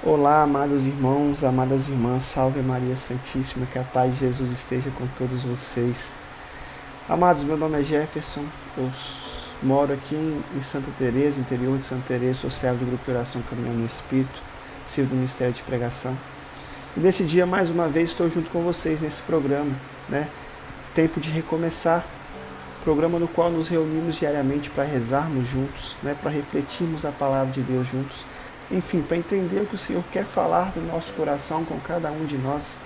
Olá, amados irmãos, amadas irmãs, salve Maria Santíssima, que a paz de Jesus esteja com todos vocês. Amados, meu nome é Jefferson, eu moro aqui em Santa Teresa, interior de Santa Teresa, sou servo do grupo de oração Caminhando no Espírito, sirvo do Ministério de Pregação. E nesse dia, mais uma vez, estou junto com vocês nesse programa, Tempo de Recomeçar, programa no qual nos reunimos diariamente para rezarmos juntos, para refletirmos a palavra de Deus juntos, enfim, para entender o que o Senhor quer falar do nosso coração com cada um de nós,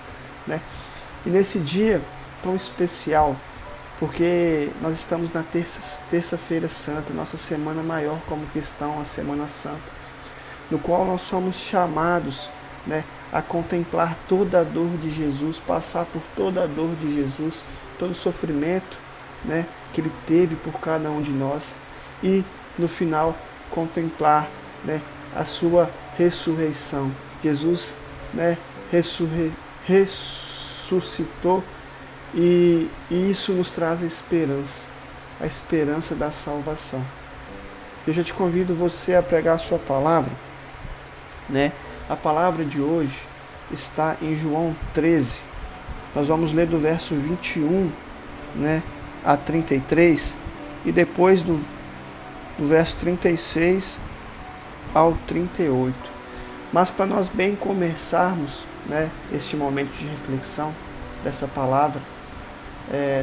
E nesse dia tão especial, porque nós estamos na terça-feira santa, nossa semana maior como cristão, a Semana Santa, no qual nós somos chamados, a contemplar toda a dor de Jesus, passar por toda a dor de Jesus, todo o sofrimento, que Ele teve por cada um de nós e, no final, contemplar, a sua ressurreição. Jesus, ressuscitou e isso nos traz a esperança da salvação. Eu já te convido você a pregar a sua palavra, A palavra de hoje está em João 13. Nós vamos ler do verso 21, a 33 e depois do verso 36 ao 38. Mas para nós bem começarmos, este momento de reflexão dessa palavra,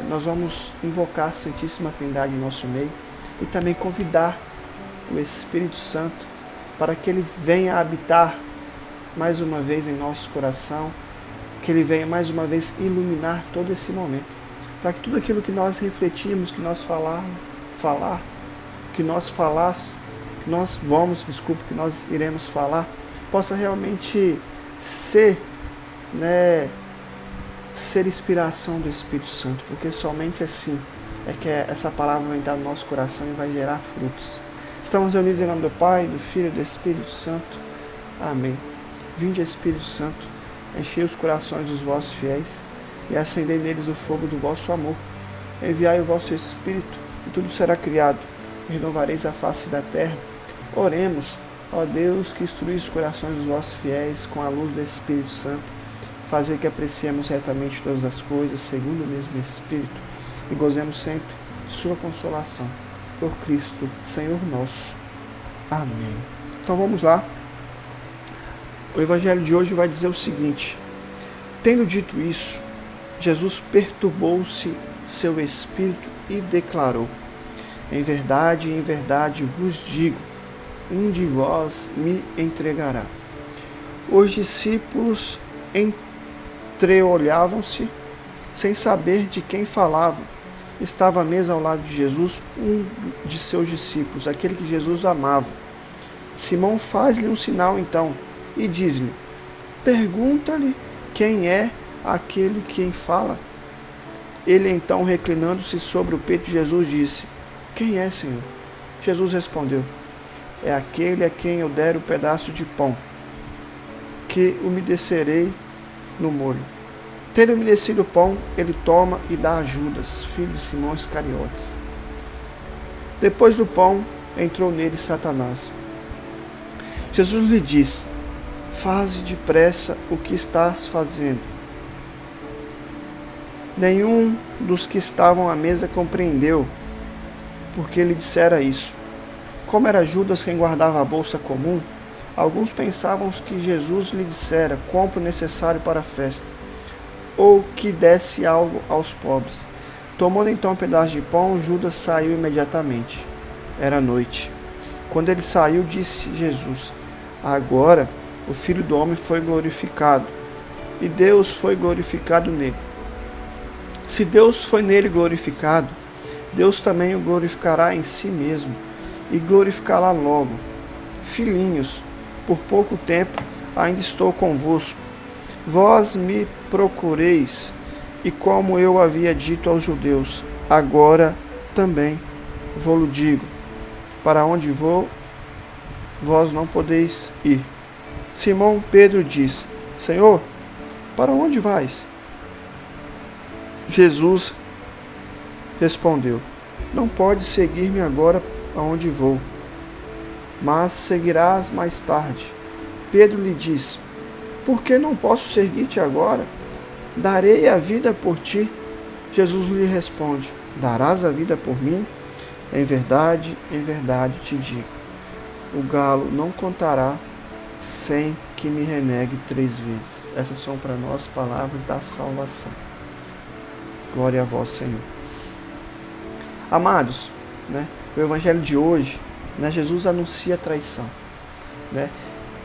nós vamos invocar a Santíssima Trindade em nosso meio e também convidar o Espírito Santo para que Ele venha habitar mais uma vez em nosso coração, que Ele venha mais uma vez iluminar todo esse momento, para que tudo aquilo que nós refletimos, que nós que nós iremos falar, possa realmente ser inspiração do Espírito Santo, porque somente assim é que essa palavra vai entrar no nosso coração e vai gerar frutos. Estamos reunidos em nome do Pai, do Filho e do Espírito Santo. Amém. Vinde, Espírito Santo, enchei os corações dos vossos fiéis e acendei neles o fogo do vosso amor. Enviai o vosso Espírito e tudo será criado, e renovareis a face da terra. Oremos, ó Deus, que instruís os corações dos vossos fiéis com a luz do Espírito Santo, fazer que apreciemos retamente todas as coisas, segundo o mesmo Espírito, e gozemos sempre de sua consolação. Por Cristo, Senhor nosso. Amém. Então vamos lá. O Evangelho de hoje vai dizer o seguinte: tendo dito isso, Jesus perturbou-se seu espírito e declarou: em verdade, vos digo, um de vós me entregará. Os discípulos entreolhavam-se, sem saber de quem falavam. Estava à mesa ao lado de Jesus um de seus discípulos, aquele que Jesus amava. Simão faz-lhe um sinal então e diz-lhe: pergunta-lhe quem é aquele quem fala. Ele então, reclinando-se sobre o peito de Jesus, disse: quem é, Senhor? Jesus respondeu: é aquele a quem eu der o pedaço de pão, que umedecerei no molho. Tendo umedecido o pão, ele toma e dá a Judas, filho de Simão Iscariotes. Depois do pão, entrou nele Satanás. Jesus lhe disse: faze depressa o que estás fazendo. Nenhum dos que estavam à mesa compreendeu porque ele dissera isso. Como era Judas quem guardava a bolsa comum, alguns pensavam que Jesus lhe dissera: compre o necessário para a festa, ou que desse algo aos pobres. Tomando então um pedaço de pão, Judas saiu imediatamente. Era noite. Quando ele saiu, disse Jesus: agora o Filho do Homem foi glorificado, e Deus foi glorificado nele. Se Deus foi nele glorificado, Deus também o glorificará em si mesmo, e glorificará logo. Filhinhos, por pouco tempo ainda estou convosco. Vós me procureis, e como eu havia dito aos judeus, agora também vou-lo digo: para onde vou, vós não podeis ir. Simão Pedro disse: Senhor, para onde vais? Jesus respondeu: não podes seguir-me agora aonde vou, mas seguirás mais tarde. Pedro lhe disse: por que não posso seguir-te agora? Darei a vida por ti. Jesus lhe responde: darás a vida por mim? Em verdade te digo, o galo não cantará sem que me renegue 3 vezes. Essas são para nós palavras da salvação. Glória a vós, Senhor. Amados, o evangelho de hoje, Jesus anuncia a traição,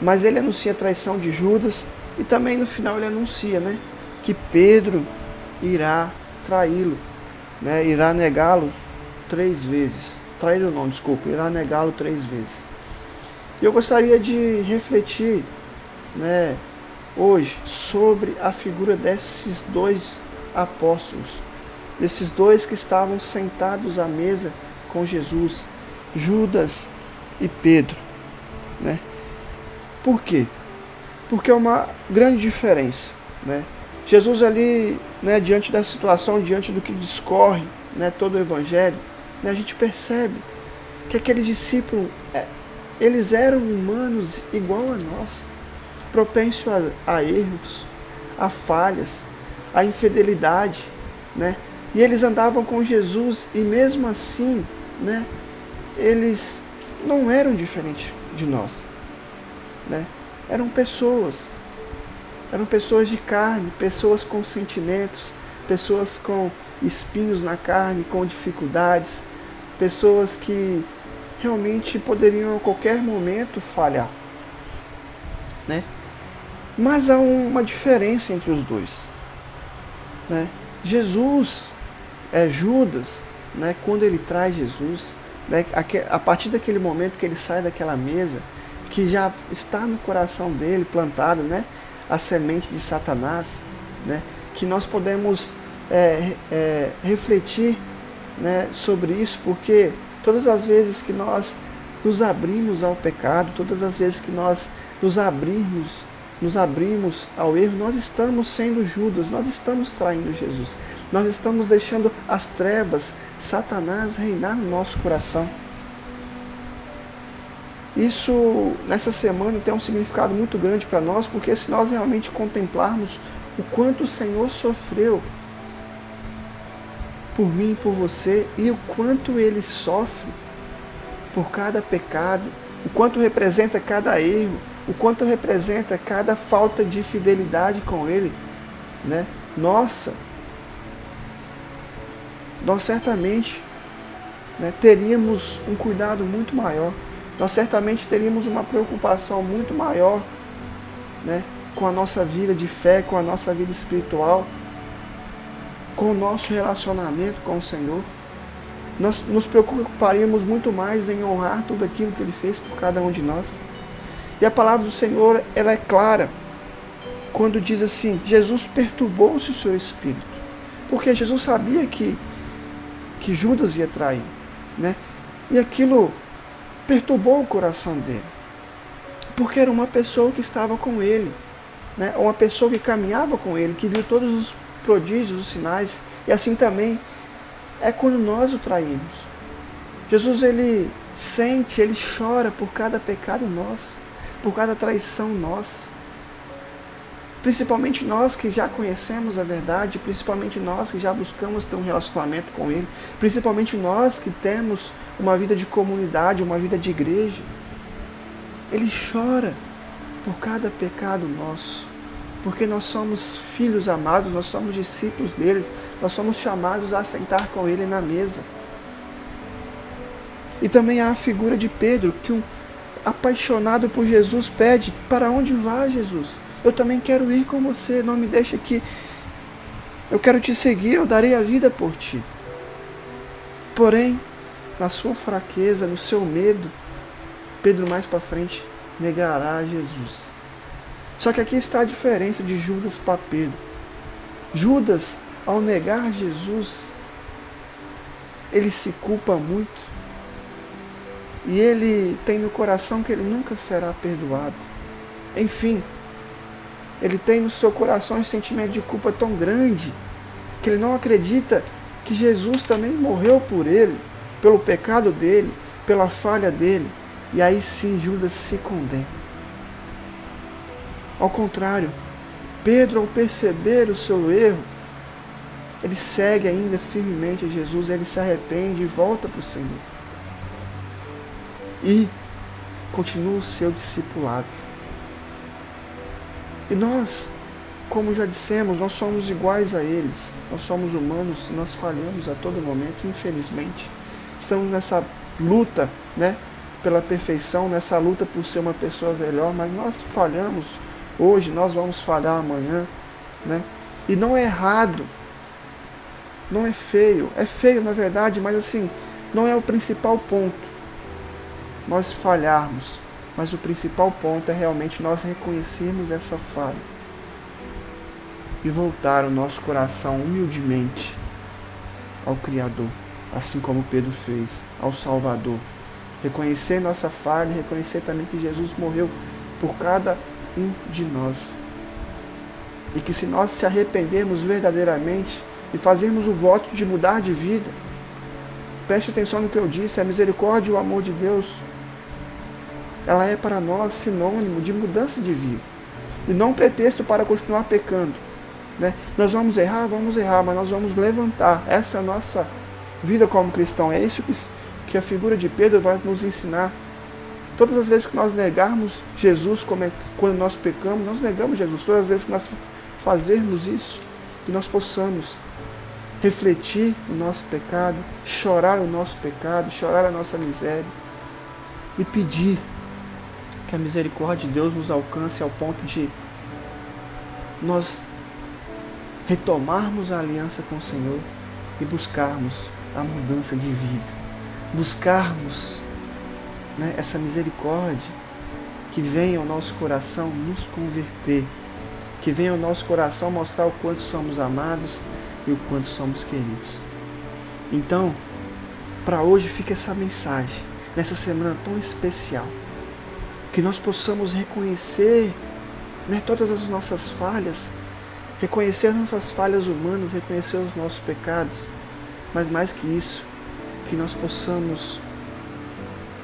mas ele anuncia a traição de Judas e também no final ele anuncia que Pedro irá traí-lo, irá negá-lo 3 vezes. Traí-lo não, desculpa, irá negá-lo 3 vezes. E eu gostaria de refletir hoje sobre a figura desses 2 apóstolos, desses 2 que estavam sentados à mesa com Jesus, Judas e Pedro. Por quê? Porque é uma grande diferença. Jesus ali, diante da situação, diante do que discorre todo o Evangelho, a gente percebe que aqueles discípulos, eles eram humanos igual a nós, propensos a erros, a falhas, a infidelidade, e eles andavam com Jesus e mesmo assim, eles não eram diferentes de nós, eram pessoas de carne, pessoas com sentimentos, pessoas com espinhos na carne, com dificuldades, pessoas que realmente poderiam a qualquer momento falhar, Mas há uma diferença entre os 2, Jesus, Judas, quando ele traz Jesus, a partir daquele momento que ele sai daquela mesa, que já está no coração dele plantado, a semente de Satanás, que nós podemos refletir sobre isso, porque todas as vezes que nós nos abrimos ao pecado, todas as vezes que nós nos abrimos ao erro, nós estamos sendo Judas, nós estamos traindo Jesus, nós estamos deixando as trevas, Satanás reinar no nosso coração. Isso, nessa semana, tem um significado muito grande para nós, porque se nós realmente contemplarmos o quanto o Senhor sofreu por mim e por você, e o quanto Ele sofre por cada pecado, o quanto representa cada erro, o quanto representa cada falta de fidelidade com Ele, nós certamente teríamos um cuidado muito maior, nós certamente teríamos uma preocupação muito maior com a nossa vida de fé, com a nossa vida espiritual, com o nosso relacionamento com o Senhor. Nós nos preocuparíamos muito mais em honrar tudo aquilo que Ele fez por cada um de nós. E a palavra do Senhor, ela é clara quando diz assim: Jesus perturbou-se o seu espírito, porque Jesus sabia que Judas ia trair, e aquilo perturbou o coração dele, porque era uma pessoa que estava com ele, uma pessoa que caminhava com ele, que viu todos os prodígios, os sinais, e assim também é quando nós o traímos. Jesus, ele sente, ele chora por cada pecado nosso, por cada traição nossa, principalmente nós que já conhecemos a verdade, principalmente nós que já buscamos ter um relacionamento com Ele, principalmente nós que temos uma vida de comunidade, uma vida de igreja. Ele chora por cada pecado nosso, porque nós somos filhos amados, nós somos discípulos dele, nós somos chamados a sentar com Ele na mesa. E também há a figura de Pedro, que apaixonado por Jesus pede: para onde vai, Jesus? Eu também quero ir com você, não me deixe aqui. Eu quero te seguir, eu darei a vida por ti. Porém, na sua fraqueza, no seu medo, Pedro mais para frente negará Jesus. Só que aqui está a diferença de Judas para Pedro. Judas, ao negar Jesus, ele se culpa muito. E ele tem no coração que ele nunca será perdoado. Enfim, ele tem no seu coração um sentimento de culpa tão grande que ele não acredita que Jesus também morreu por ele, pelo pecado dele, pela falha dele. E aí sim Judas se condena. Ao contrário, Pedro, ao perceber o seu erro, ele segue ainda firmemente a Jesus, ele se arrepende e volta para o Senhor. E continua o seu discipulado. E nós, como já dissemos, nós somos iguais a eles. Nós somos humanos e nós falhamos a todo momento, infelizmente. Estamos nessa luta, né, pela perfeição, nessa luta por ser uma pessoa melhor, mas nós falhamos hoje, nós vamos falhar amanhã, né? E não é errado, não é feio na verdade, mas assim, não é o principal ponto nós falharmos, mas o principal ponto é realmente nós reconhecermos essa falha e voltar o nosso coração humildemente ao Criador, assim como Pedro fez, ao Salvador. Reconhecer nossa falha e reconhecer também que Jesus morreu por cada um de nós. E que se nós se arrependermos verdadeiramente e fazermos o voto de mudar de vida, preste atenção no que eu disse, a misericórdia e o amor de Deus, ela é para nós sinônimo de mudança de vida. E não um pretexto para continuar pecando. Né? Nós vamos errar, mas nós vamos levantar. Essa é a nossa vida como cristão. É isso que a figura de Pedro vai nos ensinar. Todas as vezes que nós negarmos Jesus, quando nós pecamos, nós negamos Jesus. Todas as vezes que nós fazermos isso, que nós possamos refletir o nosso pecado, chorar o nosso pecado, chorar a nossa miséria e pedir que a misericórdia de Deus nos alcance ao ponto de nós retomarmos a aliança com o Senhor e buscarmos a mudança de vida, buscarmos, né, essa misericórdia que venha ao nosso coração nos converter, que venha ao nosso coração mostrar o quanto somos amados e o quanto somos queridos. Então, para hoje fica essa mensagem, nessa semana tão especial, que nós possamos reconhecer, né, todas as nossas falhas, reconhecer as nossas falhas humanas, reconhecer os nossos pecados, mas mais que isso, que nós possamos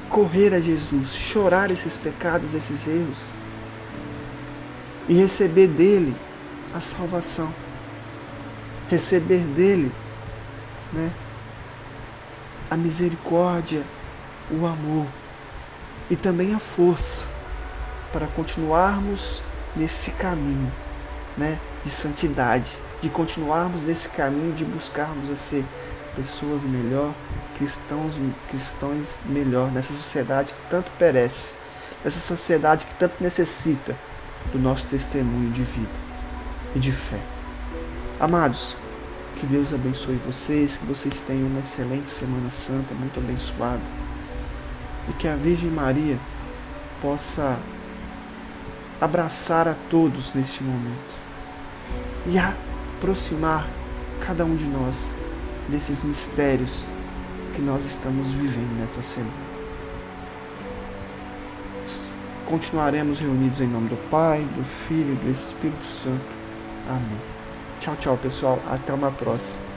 correr a Jesus, chorar esses pecados, esses erros, e receber dele a salvação, receber dele, né, a misericórdia, o amor e também a força para continuarmos nesse caminho, né, de santidade, de continuarmos nesse caminho de buscarmos a ser pessoas melhor, cristãos melhor, nessa sociedade que tanto perece, nessa sociedade que tanto necessita do nosso testemunho de vida e de fé. Amados, que Deus abençoe vocês, que vocês tenham uma excelente Semana Santa, muito abençoada, e que a Virgem Maria possa abraçar a todos neste momento e aproximar cada um de nós desses mistérios que nós estamos vivendo nessa semana. Continuaremos reunidos em nome do Pai, do Filho e do Espírito Santo. Amém. Tchau, tchau, pessoal. Até uma próxima.